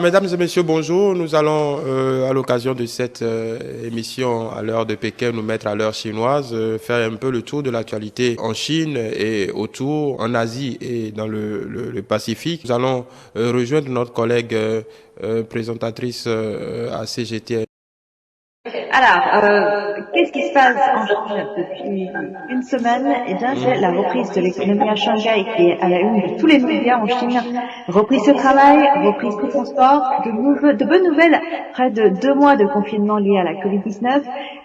Mesdames et messieurs, bonjour. Nous allons, à l'occasion de cette émission à l'heure de Pékin, nous mettre à l'heure chinoise, faire un peu le tour de l'actualité en Chine et autour, en Asie et dans le Pacifique. Nous allons rejoindre notre collègue présentatrice à CGT. Alors, qu'est-ce qui se passe en Chine depuis une semaine? Eh bien, c'est la reprise de l'économie à Shanghai qui est à la une de tous les médias en Chine. Reprise de travail, reprise de transport, de bonnes nouvelles après de 2 mois de confinement liés à la Covid-19.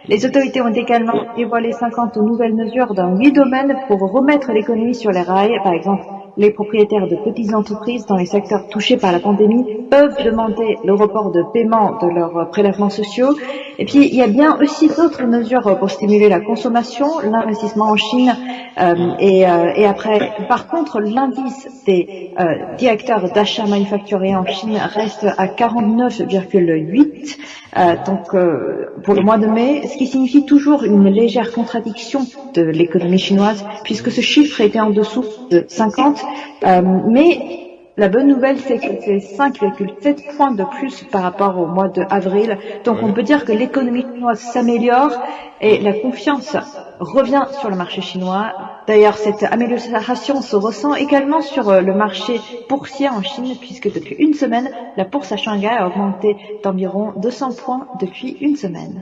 Les autorités ont également dévoilé 50 nouvelles mesures dans 8 domaines pour remettre l'économie sur les rails. Par exemple, les propriétaires de petites entreprises dans les secteurs touchés par la pandémie peuvent demander le report de paiement de leurs prélèvements sociaux. Et puis, il y a bien aussi d'autres mesures pour stimuler la consommation, l'investissement en Chine. Et après, par contre, l'indice des directeurs d'achat manufacturiers en Chine reste à 49,8. Pour le mois de mai, ce qui signifie toujours une légère contradiction de l'économie chinoise, puisque ce chiffre était en dessous de 50. Mais la bonne nouvelle, c'est que c'est 5,7 points de plus par rapport au mois d'avril. Donc, on peut dire que l'économie chinoise s'améliore et la confiance revient sur le marché chinois. D'ailleurs, cette amélioration se ressent également sur le marché boursier en Chine, puisque depuis une semaine, la bourse à Shanghai a augmenté d'environ 200 points depuis une semaine.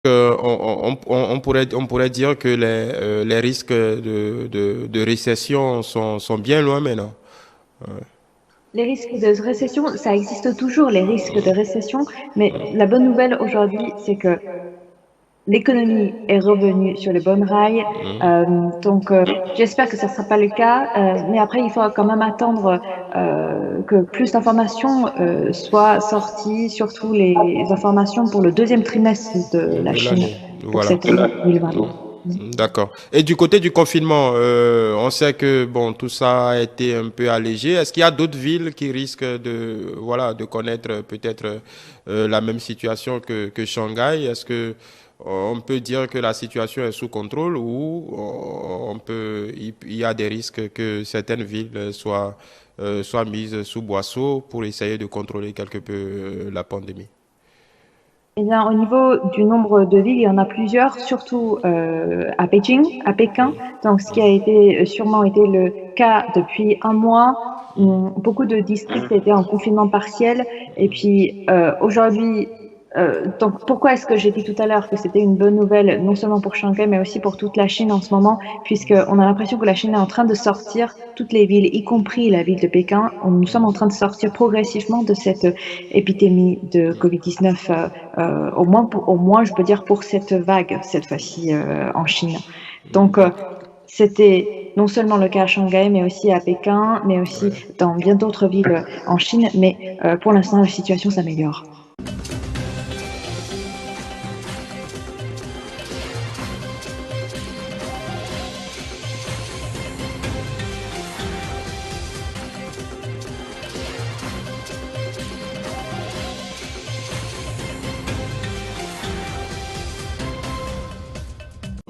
On pourrait dire que les risques de récession sont bien loin maintenant. Les risques de récession, ça existe toujours, les risques de récession, mais la bonne nouvelle aujourd'hui, c'est que l'économie est revenue sur les bonnes rails. J'espère que ça ne sera pas le cas, mais après, il faut quand même attendre que plus d'informations soient sorties, surtout les informations pour le deuxième trimestre de la Chine, pour cette année 2020. D'accord. Et du côté du confinement, on sait que bon, tout ça a été un peu allégé. Est-ce qu'il y a d'autres villes qui risquent de connaître peut-être la même situation que Shanghai? Est-ce que on peut dire que la situation est sous contrôle ou il y a des risques que certaines villes soient mises sous boisseau pour essayer de contrôler quelque peu la pandémie? Eh bien, au niveau du nombre de villes, il y en a plusieurs, surtout à Pékin. Donc, ce qui a sûrement été le cas depuis un mois. Beaucoup de districts étaient en confinement partiel. Et puis, aujourd'hui, donc, pourquoi est-ce que j'ai dit tout à l'heure que c'était une bonne nouvelle, non seulement pour Shanghai, mais aussi pour toute la Chine en ce moment, puisqu'on a l'impression que la Chine est en train de sortir, toutes les villes, y compris la ville de Pékin, nous sommes en train de sortir progressivement de cette épidémie de Covid-19, au moins, je peux dire, pour cette vague, cette fois-ci, en Chine. Donc, c'était non seulement le cas à Shanghai, mais aussi à Pékin, mais aussi dans bien d'autres villes en Chine, mais pour l'instant, la situation s'améliore.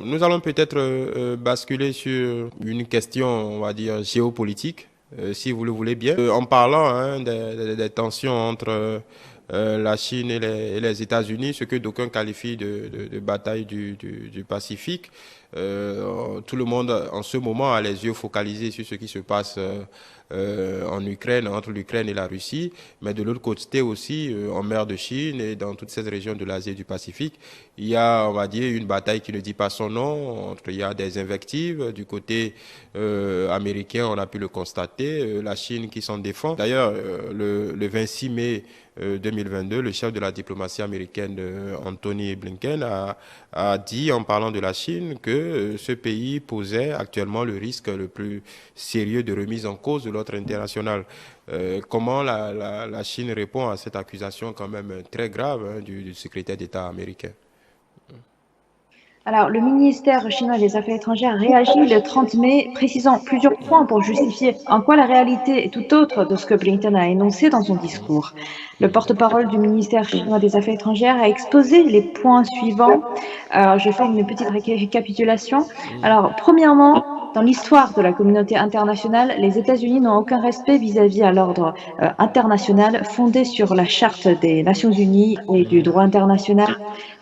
Nous allons peut-être basculer sur une question, on va dire, géopolitique, si vous le voulez bien. En parlant des tensions entre la Chine et les États-Unis, ce que d'aucuns qualifient de bataille du Pacifique, tout le monde en ce moment a les yeux focalisés sur ce qui se passe en Ukraine, entre l'Ukraine et la Russie, mais de l'autre côté aussi, en mer de Chine et dans toute cette région de l'Asie et du Pacifique, il y a, on va dire, une bataille qui ne dit pas son nom. Il y a des invectives du côté américain, on a pu le constater, la Chine qui s'en défend. D'ailleurs, le 26 mai 2022, le chef de la diplomatie américaine, Anthony Blinken, a dit, en parlant de la Chine, que ce pays posait actuellement le risque le plus sérieux de remise en cause de l'ordre international. Comment la Chine répond à cette accusation quand même très grave du secrétaire d'État américain? Alors, le ministère chinois des Affaires étrangères réagit le 30 mai, précisant plusieurs points pour justifier en quoi la réalité est tout autre de ce que Blinken a énoncé dans son discours. Le porte-parole du ministère chinois des Affaires étrangères a exposé les points suivants. Alors, je fais une petite récapitulation. Alors, premièrement, dans l'histoire de la communauté internationale, les États-Unis n'ont aucun respect vis-à-vis à l'ordre international fondé sur la Charte des Nations Unies et du droit international.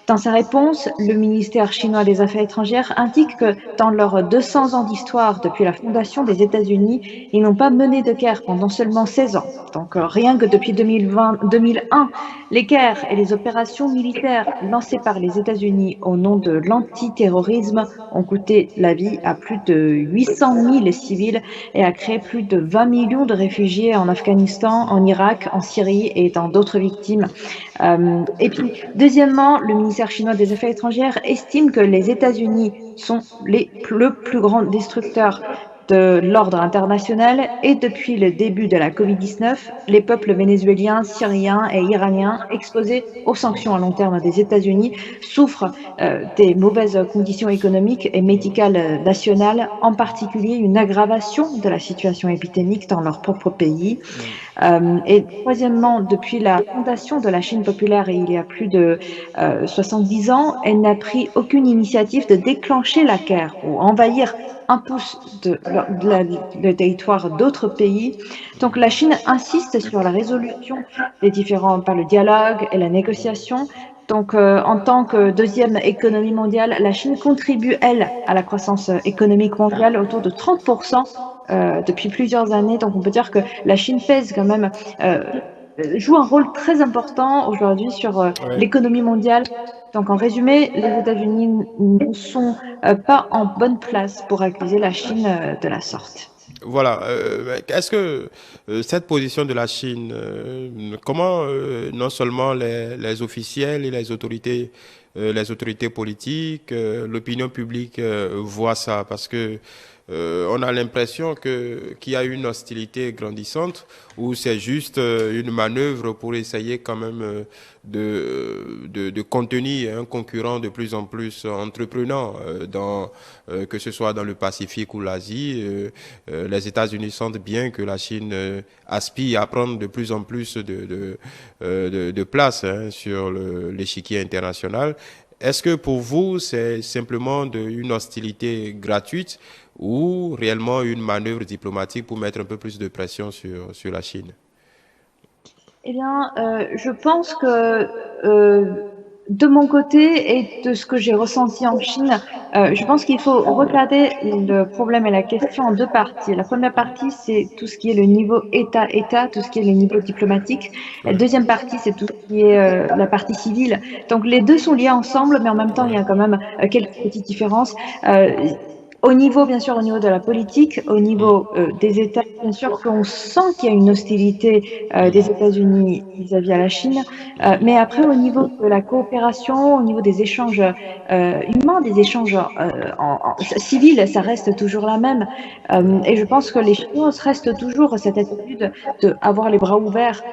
Dans sa réponse, le ministère chinois des Affaires étrangères indique que dans leurs 200 ans d'histoire depuis la fondation des États-Unis, ils n'ont pas mené de guerre pendant seulement 16 ans. Donc rien que depuis 2001, les guerres et les opérations militaires lancées par les États-Unis au nom de l'antiterrorisme ont coûté la vie à plus de 800 000 civils et a créé plus de 20 millions de réfugiés en Afghanistan, en Irak, en Syrie et dans d'autres victimes. Et puis, deuxièmement, le ministère chinois des Affaires étrangères estime que les États-Unis sont le plus grand destructeur de l'ordre international et depuis le début de la Covid-19, les peuples vénézuéliens, syriens et iraniens exposés aux sanctions à long terme des États-Unis souffrent des mauvaises conditions économiques et médicales nationales, en particulier une aggravation de la situation épidémique dans leur propre pays. Et troisièmement, depuis la fondation de la Chine populaire il y a plus de 70 ans, elle n'a pris aucune initiative de déclencher la guerre ou envahir un pouce le territoire d'autres pays. Donc la Chine insiste sur la résolution des différends par le dialogue et la négociation. Donc en tant que deuxième économie mondiale, la Chine contribue, elle, à la croissance économique mondiale autour de 30% depuis plusieurs années. Donc on peut dire que la Chine pèse quand même, joue un rôle très important aujourd'hui sur l'économie mondiale. Donc en résumé, les États-Unis ne sont pas en bonne place pour accuser la Chine de la sorte. Voilà. Est-ce que cette position de la Chine, comment non seulement les officiels et les autorités politiques, l'opinion publique voient ça? Parce que on a l'impression qu'il y a une hostilité grandissante ou c'est juste une manœuvre pour essayer quand même de contenir un concurrent de plus en plus entreprenant que ce soit dans le Pacifique ou l'Asie. Les États-Unis sentent bien que la Chine aspire à prendre de plus en plus de place sur l'échiquier international. Est-ce que pour vous, c'est simplement une hostilité gratuite ou réellement une manœuvre diplomatique pour mettre un peu plus de pression sur la Chine? Eh bien, je pense que de mon côté et de ce que j'ai ressenti en Chine, je pense qu'il faut regarder le problème et la question en deux parties. La première partie, c'est tout ce qui est le niveau État-État, tout ce qui est le niveau diplomatique. La deuxième partie, c'est tout ce qui est la partie civile. Donc les deux sont liés ensemble, mais en même temps, il y a quand même quelques petites différences. Au niveau, bien sûr, au niveau de la politique, au niveau des États, bien sûr qu'on sent qu'il y a une hostilité des États-Unis vis-à-vis à la Chine, mais après, au niveau de la coopération, au niveau des échanges humains, des échanges civils, ça reste toujours la même. Et je pense que les Chinois restent toujours cette attitude d'avoir les bras ouverts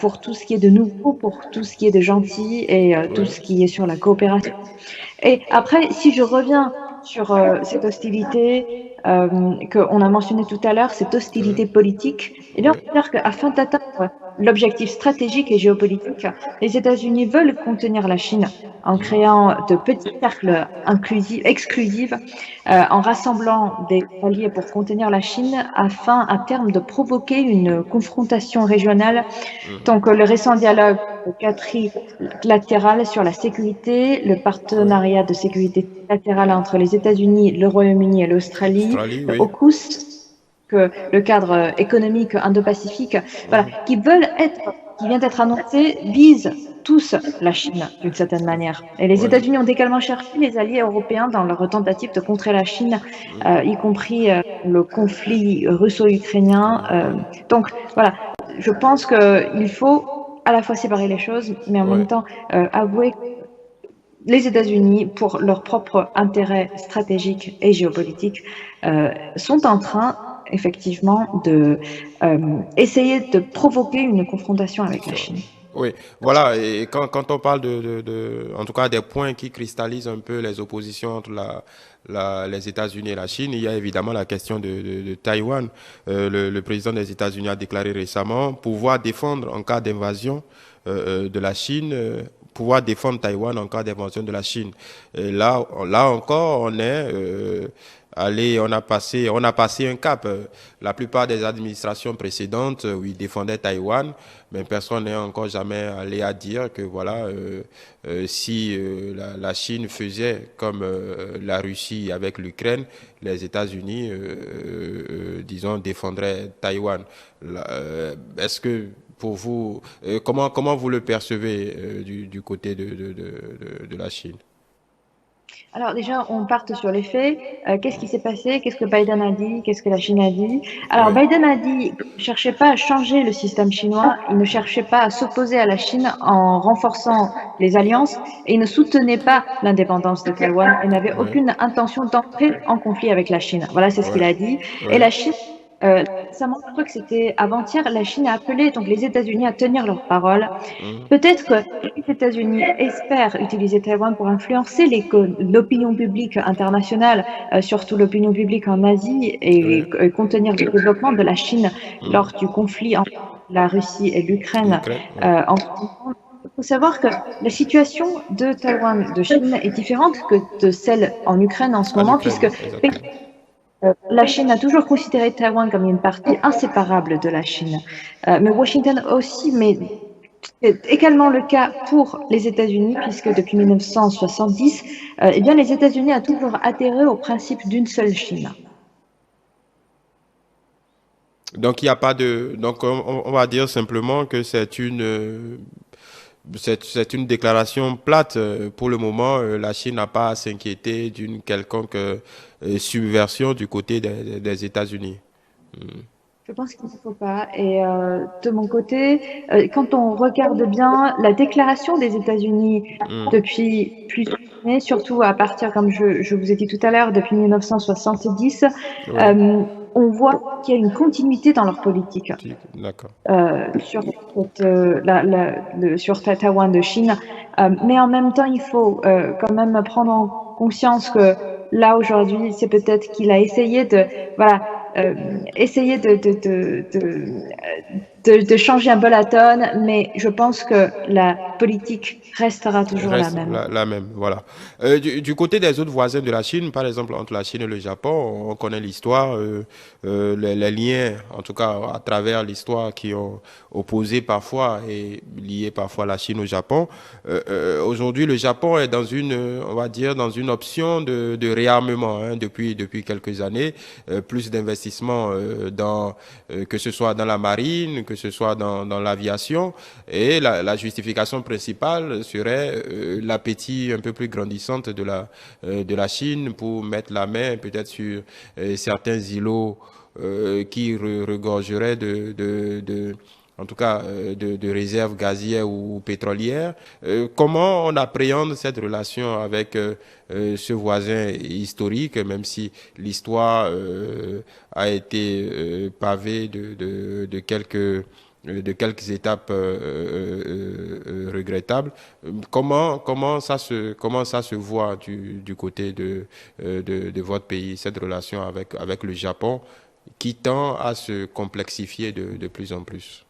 pour tout ce qui est de nouveau, pour tout ce qui est de gentil et tout ce qui est sur la coopération. Et après, si je reviens sur cette hostilité qu'on a mentionné tout à l'heure, cette hostilité politique, eh bien, on peut dire qu'afin d'atteindre l'objectif stratégique et géopolitique, les États-Unis veulent contenir la Chine en créant de petits cercles exclusifs, en rassemblant des alliés pour contenir la Chine afin à terme de provoquer une confrontation régionale. Donc le récent dialogue quadrilatéral sur la sécurité, le partenariat de sécurité latérale entre les États-Unis, le Royaume-Uni et l'Australie, le Oui. AUKUS, que le cadre économique indo-pacifique, voilà, qui vient d'être annoncé, vise tous la Chine d'une certaine manière. Et les États-Unis ont également cherché les alliés européens dans leur tentative de contrer la Chine, y compris le conflit russo-ukrainien. Donc voilà, je pense qu'il faut à la fois séparer les choses, mais en même temps avouer que les États-Unis, pour leur propre intérêt stratégique et géopolitique, sont en train effectivement de essayer de provoquer une confrontation avec la Chine. Oui, voilà. Et quand on parle en tout cas, des points qui cristallisent un peu les oppositions entre les États-Unis et la Chine, il y a évidemment la question de Taïwan. Le président des États-Unis a déclaré récemment pouvoir défendre en cas d'invasion de la Chine, pouvoir défendre Taïwan en cas d'invasion de la Chine. Et là encore, on est allé, on a passé un cap. La plupart des administrations précédentes, oui, défendaient Taïwan, mais personne n'est encore jamais allé à dire que voilà, si la Chine faisait comme la Russie avec l'Ukraine, les États-Unis, disons, défendraient Taïwan. Est-ce que pour vous, comment vous le percevez du côté de la Chine? Alors déjà, on parte sur les faits. Qu'est-ce qui s'est passé? Qu'est-ce que Biden a dit? Qu'est-ce que la Chine a dit? Alors Oui, Biden a dit qu'il ne cherchait pas à changer le système chinois, il ne cherchait pas à s'opposer à la Chine en renforçant les alliances et il ne soutenait pas l'indépendance de Taïwan et n'avait oui, aucune intention d'entrer en conflit avec la Chine. Voilà, c'est ce oui, qu'il a dit. Et oui. la Chine récemment, je crois que c'était avant-hier, la Chine a appelé donc les États-Unis à tenir leur parole. Mhm. Peut-être que les États-Unis espèrent utiliser Taïwan pour influencer l'opinion publique internationale, surtout l'opinion publique en Asie, et Oui. contenir le développement de la Chine Mhm. lors du conflit entre la Russie et l'Ukraine. L'Ukraine, oui. Il faut savoir que la situation de Taïwan, de Chine, est différente que de celle en Ukraine en ce En moment, Ukraine, puisque exactement. la Chine a toujours considéré Taïwan comme une partie inséparable de la Chine. Mais Washington aussi, mais c'est également le cas pour les États-Unis, puisque depuis 1970, eh bien, les États-Unis ont toujours adhéré au principe d'une seule Chine. Donc il n'y a pas de, donc on va dire simplement que c'est une déclaration plate. Pour le moment, la Chine n'a pas à s'inquiéter d'une quelconque subversion du côté des États-Unis. Je pense qu'il ne faut pas. Et de mon côté, quand on regarde bien la déclaration des États-Unis Mhm. depuis plusieurs années, surtout à partir, comme je vous ai dit tout à l'heure, depuis 1970, Oui, euh, on voit qu'il y a une continuité dans leur politique. d'accord. Sur sur Taïwan de Chine. Mais en même temps, il faut quand même prendre en conscience que là aujourd'hui, c'est peut-être qu'il a essayé de voilà euh, essayer de changer un peu la donne, mais je pense que la politique restera toujours la Reste même. la même, voilà. Du côté des autres voisins de la Chine, par exemple entre la Chine et le Japon, on connaît l'histoire, les liens, en tout cas à travers l'histoire qui ont opposé parfois et lié parfois la Chine au Japon. Aujourd'hui, le Japon est dans une, on va dire, dans une option de réarmement hein, depuis quelques années, plus d'investissement que ce soit dans la marine, que ce soit dans l'aviation, et la justification principale serait l'appétit un peu plus grandissante de la Chine pour mettre la main peut-être sur certains îlots qui regorgeraient en tout cas de réserves gazières ou pétrolières. Comment on appréhende cette relation avec ce voisin historique, même si l'histoire a été pavée de quelques étapes regrettables. Comment ça se voit du côté de votre pays, cette relation avec le Japon qui tend à se complexifier de plus en plus?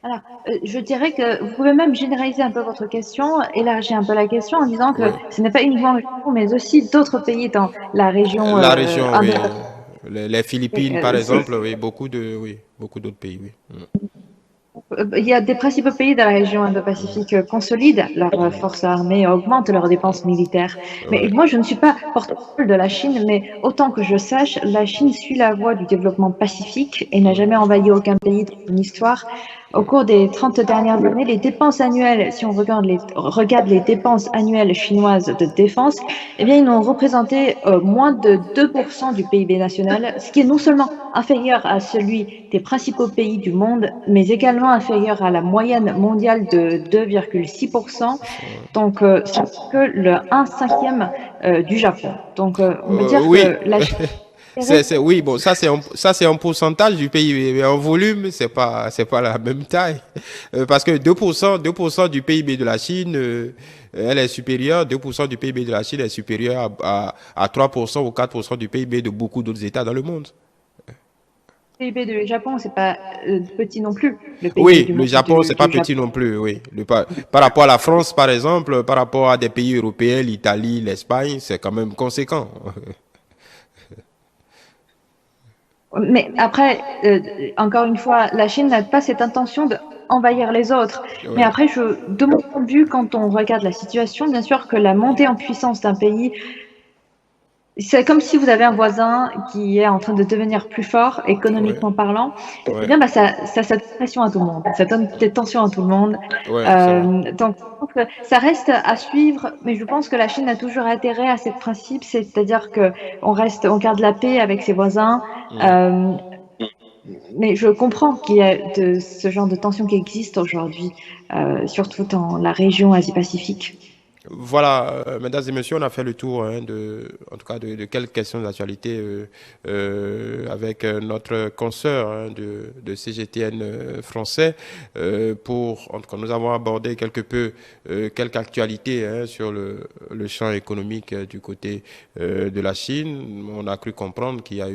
Alors, je dirais que vous pouvez même généraliser un peu votre question, élargir un peu la question en disant que Oui. ce n'est pas uniquement le Japon, mais aussi d'autres pays dans la région La région, oui. Indo-Pacifique. Les Philippines, par exemple, oui, oui, beaucoup d'autres pays, oui. Il y a des principaux pays de la région Indo-Pacifique consolident leurs forces armées, augmentent leurs dépenses militaires. Mais Ouais. moi, je ne suis pas porte-parole de la Chine, mais autant que je sache, la Chine suit la voie du développement pacifique et n'a jamais envahi aucun pays de son histoire. Au cours des 30 dernières années, les dépenses annuelles, si on regarde les dépenses annuelles chinoises de défense, eh bien, ils n'ont représenté moins de 2% du PIB national, ce qui est non seulement inférieur à celui des principaux pays du monde, mais également inférieur à la moyenne mondiale de 2,6%. Donc, c'est que le 1/5 du Japon. Donc, on peut dire Oui, que la Chine oui, bon, ça c'est un pourcentage du PIB, mais en volume, c'est pas la même taille. Parce que 2% du PIB de la Chine, elle est supérieure, 2% du PIB de la Chine est supérieur à 3% ou 4% du PIB de beaucoup d'autres États dans le monde. PIB du Japon, c'est pas petit non plus, le PIB Oui, le Japon, c'est pas du Japon. petit non plus, oui. Par rapport à la France, par exemple, par rapport à des pays européens, l'Italie, l'Espagne, c'est quand même conséquent. Mais après, encore une fois, la Chine n'a pas cette intention d'envahir les autres. Mais Ouais, après, de mon point de vue, quand on regarde la situation, bien sûr que la montée en puissance d'un pays, c'est comme si vous avez un voisin qui est en train de devenir plus fort, ouais, économiquement parlant. Eh ouais, bien, bah, ça donne pression à tout le monde. Ça donne des tensions à tout le monde. ouais, c'est vrai. Donc, je pense que ça reste à suivre, mais je pense que la Chine a toujours adhéré à ce principe, c'est-à-dire que on garde la paix avec ses voisins. Mm. Euh, mais je comprends qu'il y a de ce genre de tension qui existe aujourd'hui, surtout dans la région Asie-Pacifique. Voilà, mesdames et messieurs, on a fait le tour hein, en tout cas, de quelques questions d'actualité avec notre consoeur hein, de CGTN français. En tout cas, nous avons abordé quelque peu quelques actualités hein, sur le champ économique du côté de la Chine. On a cru comprendre qu'il y a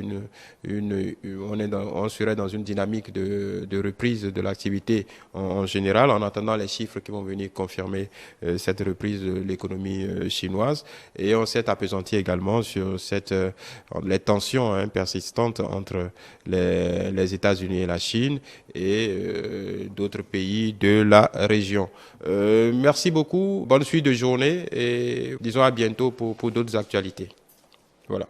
on serait dans une dynamique de reprise de l'activité en général, en attendant les chiffres qui vont venir confirmer cette reprise de l'économie chinoise. Et on s'est appesanti également sur les tensions hein, persistantes entre les États-Unis et la Chine et d'autres pays de la région. Merci beaucoup, bonne suite de journée et disons à bientôt pour d'autres actualités. Voilà.